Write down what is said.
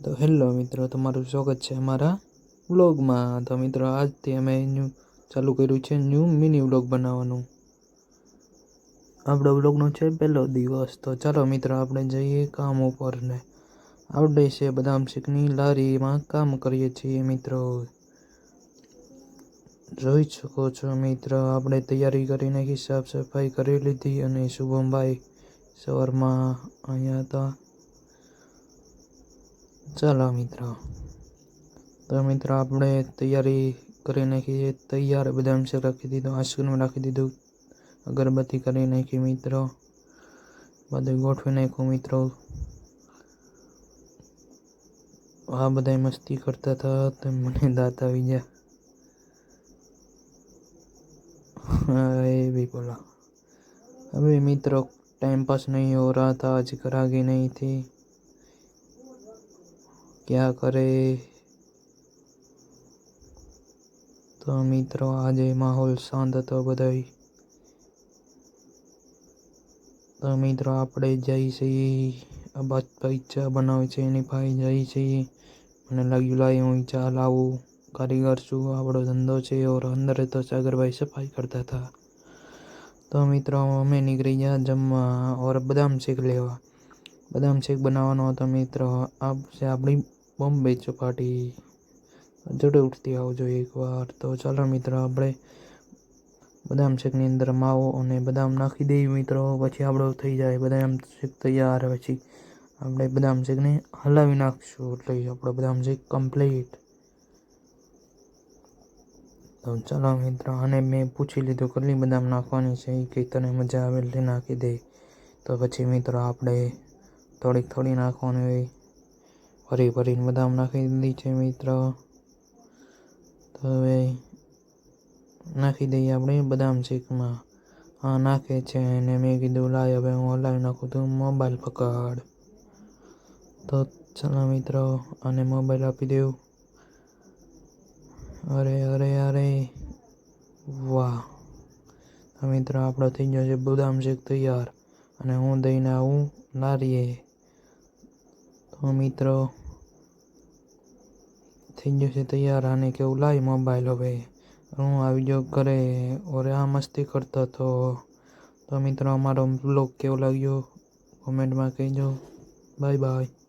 તો હેલો મિત્રો, તમારું સ્વાગત છે અમારા વ્લોગમાં। તો મિત્રો, આજથી અમે ચાલુ કર્યું છે ન્યૂ મિની વ્લોગ બનાવવાનું। આપણો વ્લોગનો છે પહેલો દિવસ। તો ચાલો મિત્રો, આપણે જઈએ કામ ઉપર ને આપણે છે બદામ શેકની લારીમાં કામ કરીએ છીએ મિત્રો। જોઈ શકો છો મિત્રો, આપણે તૈયારી કરી નાખી, સાફ સફાઈ કરી લીધી અને શુભમભાઈ સવારમાં અહીંયા હતા। ચાલો મિત્રો, તો મિત્રો આપણે તૈયારી કરી નાખી, તૈયાર બદામ શેક રાખી દીધું, આઈસ્ક્રીમ રાખી દીધું, અગરબત્તી કરી નાખી મિત્રો, બધું ગોઠવી નાખ્યું મિત્રો। આ બધા મસ્તી કરતા હતા તો મને દાંત આવી ગયા। એ भी बोला। अभी मित्रों, टाइम पास नहीं हो रहा था, आज ग्राहकी नहीं थी, क्या करे। तो मित्रों, आज माहौल शांत હતો બધાય। તો મિત્રો, આપણે જઈ છીએ આ ભાઈ ચા બનાવે છે એની પાસે જઈ છીએ। મને લાગ્યું લાય હું ચા લાવું, કારીગર છું, આપણો ધંધો છે। और અંદર તો સાગરભાઈ સફાઈ કરતા હતા। તો મિત્રો, અમે નીકળી ગયા જમવા और બદામ શેક લેવા। બદામ શેક બનાવવાનો હતો મિત્રો। આ છે આપણી બોમ્બે ચોપાટી, જરૂરથી આવજો એકવાર। તો ચાલો મિત્રો, આપણે બદામ શેકની અંદર માવો અને બદામ નાખી દઈએ મિત્રો, પછી આપણો થઈ જાય બદામ શેક તૈયાર। પછી આપણે બદામ શેકને હલાવી નાખશું એટલે આપણો બદામ શેક કમ્પ્લીટ। તો ચાલો મિત્રો, અને મેં પૂછી લીધું કેટલી બદામ નાખવાની છે, કે તને મજા આવે એટલે નાખી દે। તો પછી મિત્રો, આપણે થોડીક થોડી નાખવાની હોય, ભરી ભરીને બદામ નાખી દીધી છે મિત્રો। તો હવે નાખી દઈએ આપણે બદામ શેકમાં। હા, નાખે છે અને મેં કીધું લાય હવે હું હલાવી નાખું, તું મોબાઈલ પકડ। તો ચાલો મિત્રો, આને મોબાઈલ આપી દેવું। અરે અરે અરે વાહ! તો મિત્રો, આપણો થઈ ગયો છે બદામ શેક તૈયાર, અને હું દઈને આવું લારીએ। તો મિત્રો, થઈ ગયો છે તૈયાર, આને કેવું લાય મોબાઈલ હવે હું આવી ગયો ઘરે। और આ મસ્તી કરતો હતો। તો મિત્રો, અમારો બ્લોગ કેવો લાગ્યો કોમેન્ટમાં કહેજો। Bye bye.